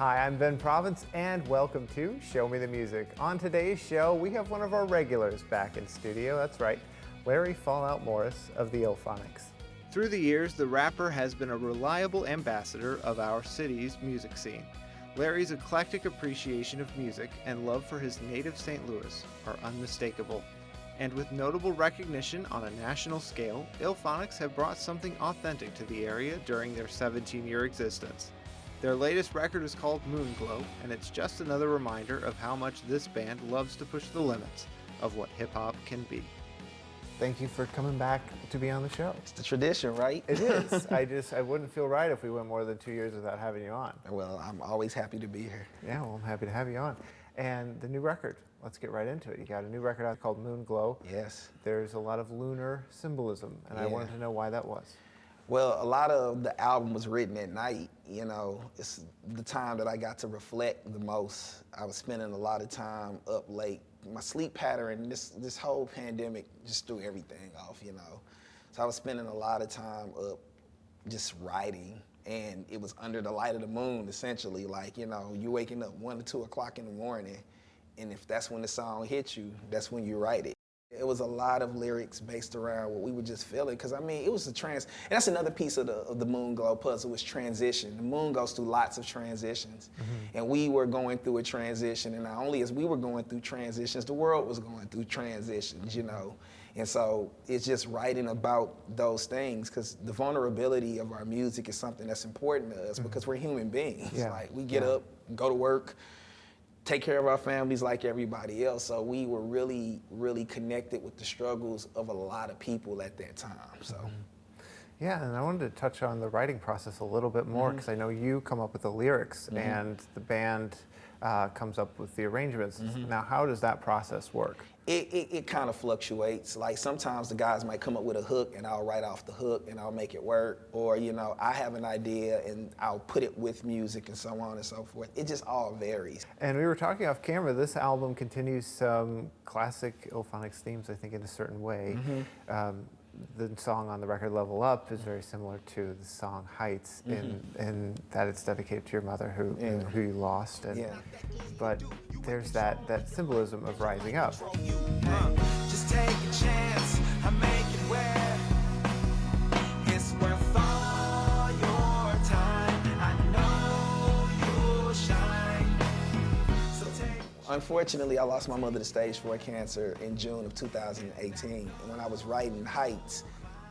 Hi, I'm Ben Province, and welcome to Show Me the Music. On today's show, we have one of our regulars back in studio. That's right, Larry Fallout Morris of the iLLPHONiCS. Through the years, the rapper has been a reliable ambassador of our city's music scene. Larry's eclectic appreciation of music and love for his native St. Louis are unmistakable. And with notable recognition on a national scale, iLLPHONiCS have brought something authentic to the area during their 17-year existence. Their latest record is called Moonglow, and it's just another reminder of how much this band loves to push the limits of what hip-hop can be. Thank you for coming back to be on the show. It's the tradition, right? It is. I wouldn't feel right if we went more than 2 years without having you on. Well, I'm always happy to be here. Yeah, well, I'm happy to have you on. And the new record, let's get right into it. You got a new record out called Moonglow. Yes. There's a lot of lunar symbolism, and I wanted to know why that was. Well, a lot of the album was written at night. You know, it's the time that I got to reflect the most. I was spending a lot of time up late. My sleep pattern, this whole pandemic just threw everything off, you know. So I was spending a lot of time up just writing, and it was under the light of the moon, essentially. Like, you know, you waking up 1 or 2 o'clock in the morning, and if that's when the song hits you, that's when you write it. It was a lot of lyrics based around what we were just feeling, because I mean, it was and that's another piece of the Moonglow puzzle, was transition. The moon goes through lots of transitions, and we were going through a transition, and not only as we were going through transitions, the world was going through transitions, you know. And so it's just writing about those things, because the vulnerability of our music is something that's important to us, because we're human beings. Yeah. Like, we get up, go to work, take care of our families like everybody else. So we were really, really connected with the struggles of a lot of people at that time. So. Yeah, and I wanted to touch on the writing process a little bit more, because I know you come up with the lyrics and the band comes up with the arrangements. Now, how does that process work? It kind of fluctuates. Like, sometimes the guys might come up with a hook and I'll write off the hook and I'll make it work. Or, you know, I have an idea and I'll put it with music and so on and so forth. It just all varies. And we were talking off camera, this album continues some classic iLLPHONiCS themes, I think, in a certain way. The song on the record, Level Up, is very similar to the song Heights, in that it's dedicated to your mother who you lost. And, but there's that symbolism of rising up. Just take a chance, I make it where it's worth all your time. I know you'll shine. So take. Unfortunately, I lost my mother to stage 4 cancer in June of 2018. And when I was writing Heights,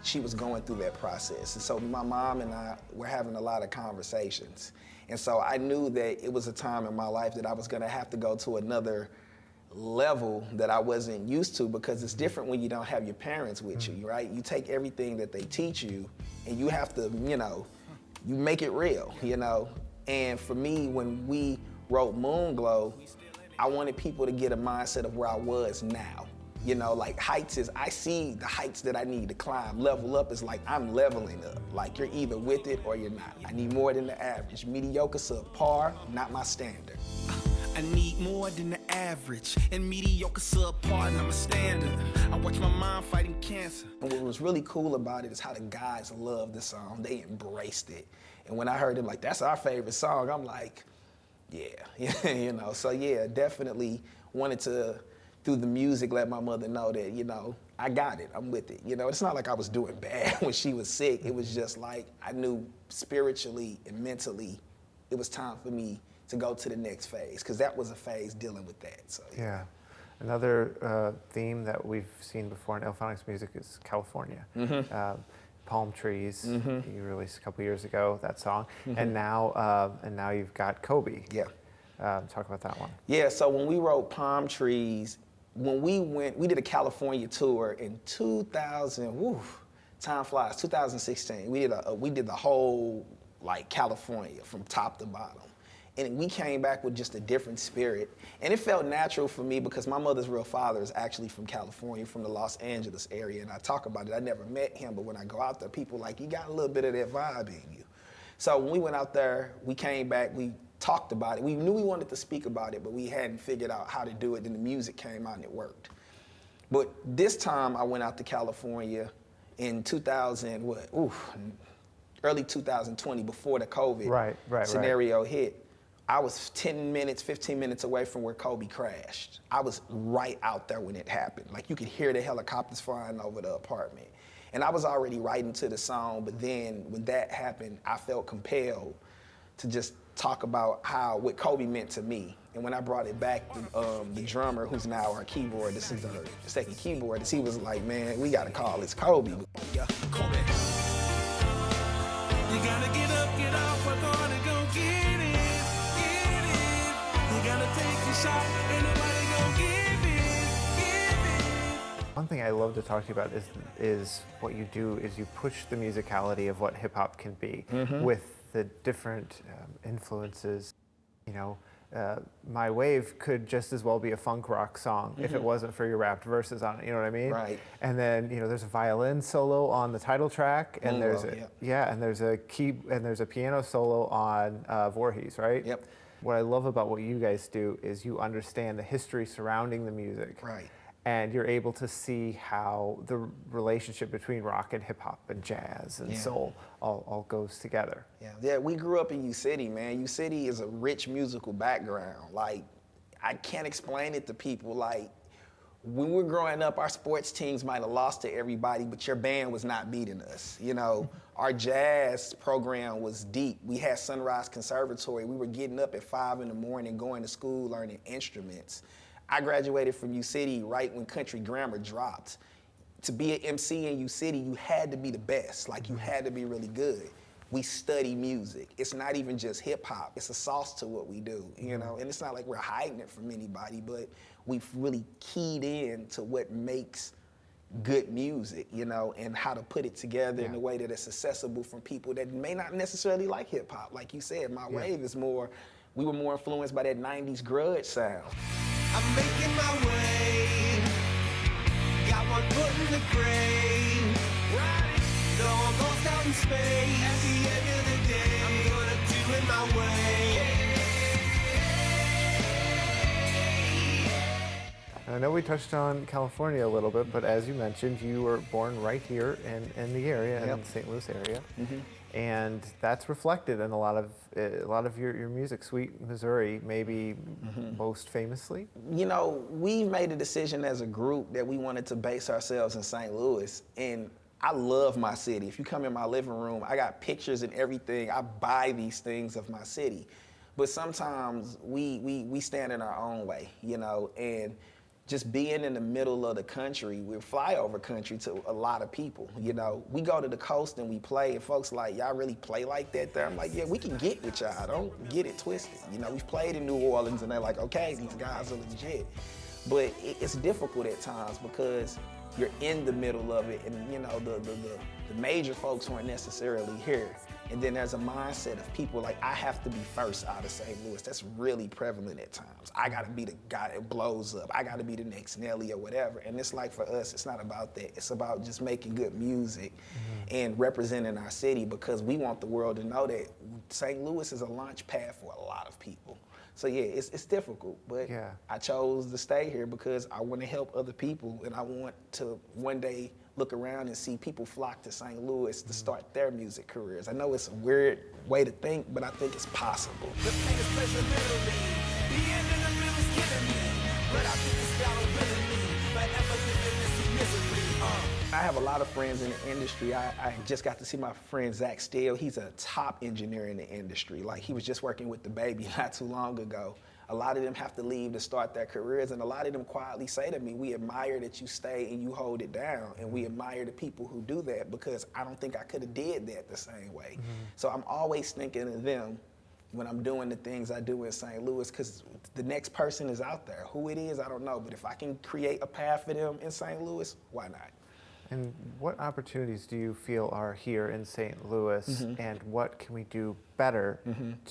she was going through that process. And so my mom and I were having a lot of conversations. And so I knew that it was a time in my life that I was gonna have to go to another level that I wasn't used to, because it's different when you don't have your parents with you, right? You take everything that they teach you and you have to, you know, you make it real, you know? And for me, when we wrote Moonglow, I wanted people to get a mindset of where I was now. You know, like, Heights is, I see the heights that I need to climb. Level Up is like, I'm leveling up. Like, you're either with it or you're not. I need more than the average. Mediocre, subpar, not my standard. I need more than the average, and mediocre subpar, not my standard. I watch my mom fighting cancer. And what was really cool about it is how the guys loved the song. They embraced it. And when I heard them like, that's our favorite song, I'm like, yeah, you know. So yeah, definitely wanted to, through the music, let my mother know that, you know, I got it, I'm with it. You know, it's not like I was doing bad when she was sick. It was just like, I knew spiritually and mentally it was time for me to go to the next phase, because that was a phase dealing with that. So Yeah. Another theme that we've seen before in iLLPHONiCS music is California. Palm Trees, you released a couple years ago, that song. And now you've got Kobe. Yeah. Talk about that one. Yeah, so when we wrote Palm Trees, when we did a California tour in 2000, time flies, 2016. We did the whole, like, California from top to bottom. And we came back with just a different spirit. And it felt natural for me, because my mother's real father is actually from California, from the Los Angeles area. And I talk about it, I never met him, but when I go out there, people like, you got a little bit of that vibe in you. So when we went out there, we came back, we talked about it. We knew we wanted to speak about it, but we hadn't figured out how to do it. Then the music came out and it worked. But this time I went out to California in early 2020, before the COVID scenario hit. I was 10 minutes, 15 minutes away from where Kobe crashed. I was right out there when it happened. Like you could hear the helicopters flying over the apartment. And I was already writing to the song, but then when that happened, I felt compelled to just talk about what Kobe meant to me. And when I brought it back, the drummer, who's now our keyboard, this is our second keyboardist, he was like, man, we gotta call this Kobe. Yeah, Kobe. You gotta get up, get off, we're gonna go get it, get it. You gotta take your shot, ain't nobody gonna give it, give it. One thing I love to talk to you about is what you do is you push the musicality of what hip hop can be with the different influences. You know, My Wave could just as well be a funk rock song if it wasn't for your rapped verses on it. You know what I mean? Right. And then there's a violin solo on the title track, and Moonglow, and there's a piano solo on Voorhees, right? Yep. What I love about what you guys do is you understand the history surrounding the music. Right. And you're able to see how the relationship between rock and hip hop and jazz and soul all goes together. Yeah, we grew up in U-City, man. U-City is a rich musical background. Like, I can't explain it to people. Like, when we were growing up, our sports teams might have lost to everybody, but your band was not beating us. Our jazz program was deep. We had Sunrise Conservatory. We were getting up at 5 in the morning, going to school, learning instruments. I graduated from U-City right when country grammar dropped. To be an MC in U-City, you had to be the best. Like, you had to be really good. We study music. It's not even just hip hop. It's a sauce to what we do, And it's not like we're hiding it from anybody, but we've really keyed in to what makes good music, and how to put it together in a way that it's accessible from people that may not necessarily like hip hop. Like you said, My Wave is we were more influenced by that 90s grudge sound. I'm making my way. Got one foot in the grave. Right. No, I'm lost out in space. At the end of the day, I'm gonna do it my way. I know we touched on California a little bit, but as you mentioned, you were born right here in the area, in the St. Louis area. And that's reflected in a lot of your music. Sweet Missouri, maybe most famously. We made a decision as a group that we wanted to base ourselves in St. Louis, and I love my city. If you come in my living room, I got pictures and everything. I buy these things of my city, but sometimes we stand in our own way, and just being in the middle of the country, we're flyover country to a lot of people, We go to the coast and we play, and folks like, y'all really play like that there? I'm like, yeah, we can get with y'all. Don't get it twisted. We've played in New Orleans, and they're like, okay, these guys are legit. But it's difficult at times because you're in the middle of it, and the major folks weren't necessarily here. And then there's a mindset of people like, I have to be first out of St. Louis. That's really prevalent at times. I gotta be the guy that blows up. I gotta be the next Nelly or whatever. And it's like, for us, it's not about that. It's about just making good music and representing our city, because we want the world to know that St. Louis is a launch pad for a lot of people. So yeah, it's difficult, but I chose to stay here because I want to help other people, and I want to one day look around and see people flock to St. Louis to start their music careers. I know it's a weird way to think, but I think it's possible. The pain is pleasure literally. The end of the middle is killing me. But I think it's battle willingly. Forever living this misery. I have a lot of friends in the industry. I just got to see my friend Zach Steele. He's a top engineer in the industry. Like, he was just working with the Baby not too long ago. A lot of them have to leave to start their careers, and a lot of them quietly say to me, we admire that you stay and you hold it down, and we admire the people who do that, because I don't think I could have did that the same way. So I'm always thinking of them when I'm doing the things I do in St. Louis, because the next person is out there. Who it is, I don't know, but if I can create a path for them in St. Louis, why not? And what opportunities do you feel are here in St. Louis, and what can we do better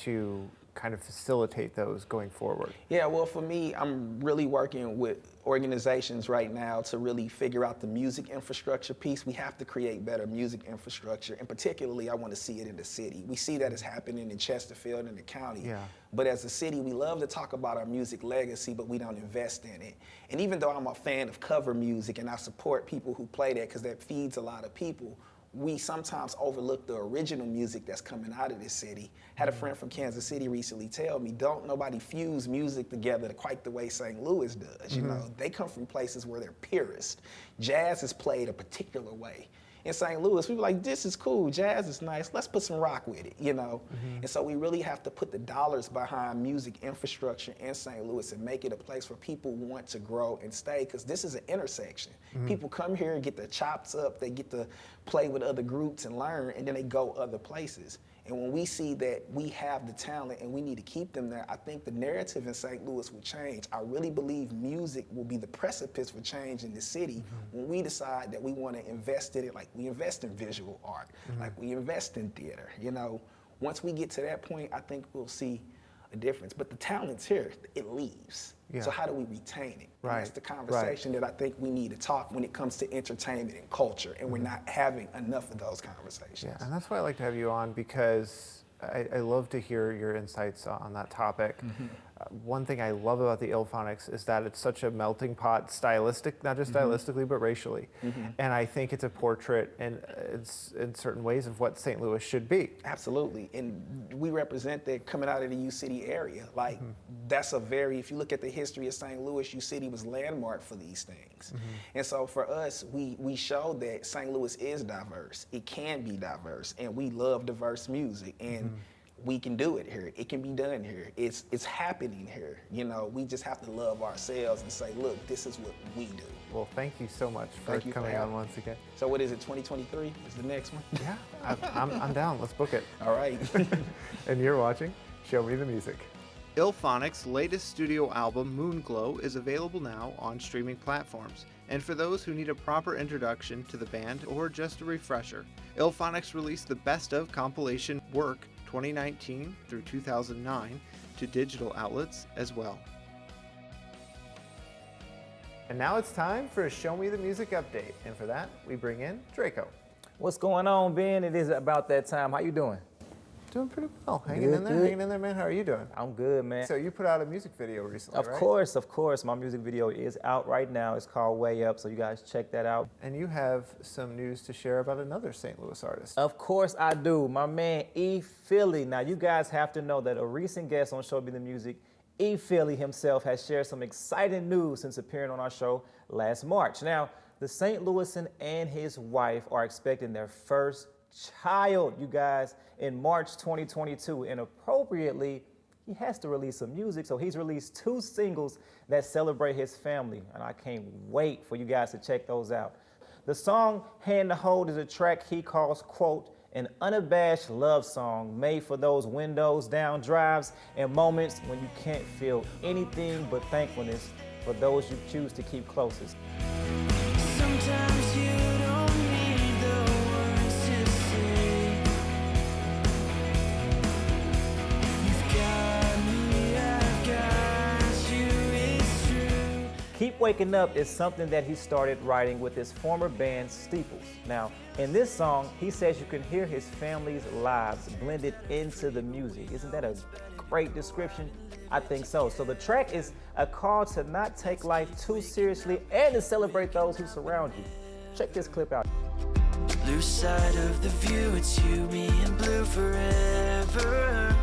to kind of facilitate those going forward? Yeah, well, for me, I'm really working with organizations right now to really figure out the music infrastructure piece. We have to create better music infrastructure, and particularly I want to see it in the city. We see that it's happening in Chesterfield and the county. But as a city, we love to talk about our music legacy, but we don't invest in it. And even though I'm a fan of cover music and I support people who play that because that feeds a lot of people, we sometimes overlook the original music that's coming out of this city. Had a friend from Kansas City recently tell me, don't nobody fuse music together quite the way St. Louis does. You know, they come from places where they're purist. Jazz is played a particular way. In St. Louis, we were like, this is cool, jazz is nice, let's put some rock with it, you know? And so we really have to put the dollars behind music infrastructure in St. Louis and make it a place where people want to grow and stay, because this is an intersection. People come here and get their chops up, they get to play with other groups and learn, and then they go other places. And when we see that we have the talent and we need to keep them there, I think the narrative in St. Louis will change. I really believe music will be the precipice for change in the city when we decide that we want to invest in it, like we invest in visual art, like we invest in theater. You know, once we get to that point, I think we'll see a difference. But the talent's here, it leaves. Yeah. So how do we retain it? And Right. that's the conversation that I think we need to talk when it comes to entertainment and culture, and we're not having enough of those conversations. Yeah, and that's why I like to have you on, because I love to hear your insights on that topic. One thing I love about the iLLPHONiCS is that it's such a melting pot, not just stylistically, but racially. And I think it's a portrait in certain ways of what St. Louis should be. Absolutely, and we represent that coming out of the U-City area. Like, that's if you look at the history of St. Louis, U-City was landmark for these things. And so for us, we show that St. Louis is diverse. It can be diverse, and we love diverse music. And we can do it here. It can be done here. It's happening here. You know, we just have to love ourselves and say, look, this is what we do. Well, thank you so much for Thank you for coming on having me. once again. So what is it, 2023 is the next one? Yeah, I'm down. Let's book it. All right. And you're watching Show Me the Music. iLLPHONiCS' latest studio album, Moonglow, is available now on streaming platforms. And for those who need a proper introduction to the band or just a refresher, iLLPHONiCS released the Best of compilation work 2019 through 2009 to digital outlets as well. And now it's time for a Show Me the Music update. And for that, we bring in Draco. What's going on, Ben? It is about that time. How you doing? Doing pretty well. Hanging in there, man. How are you doing? I'm good, man. So you put out a music video recently, Of right? course. My music video is out right now. It's called Way Up, so you guys check that out. And you have some news to share about another St. Louis artist. Of course I do. My man, E. Philly. Now, you guys have to know that a recent guest on Show Me the Music, E. Philly himself, has shared some exciting news since appearing on our show last March. Now, the St. Louisan and his wife are expecting their first child, you guys, in March 2022. And appropriately, he has to release some music. So he's released 2 singles that celebrate his family. And I can't wait for you guys to check those out. The song Hand to Hold is a track he calls, quote, an unabashed love song made for those windows down drives and moments when you can't feel anything but thankfulness for those you choose to keep closest. Sometimes you don't need the words to say. You've got me, I've got you, it's true. Keep Waking Up is something that he started writing with his former band Steeples. Now, in this song, he says you can hear his family's lives blended into the music. Isn't that a great description? I think so. So the track is a call to not take life too seriously and to celebrate those who surround you. Check this clip out. Lose sight of the view, it's you, me, and blue forever.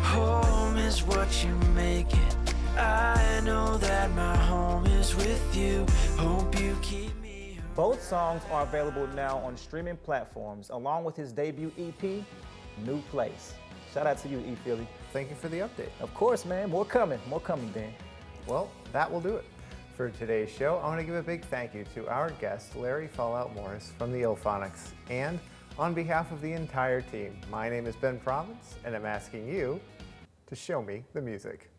Home is what you make it. I know that my home is with you. Hope you keep me. Both songs are available now on streaming platforms, along with his debut EP, New Place. Shout out to you, E. Philly. Thank you for the update. Of course, man. More coming, Ben. Well, that will do it for today's show. I want to give a big thank you to our guest, Larry Fallout Morris from the iLLPHONiCS. And on behalf of the entire team, my name is Ben Province, and I'm asking you to show me the music.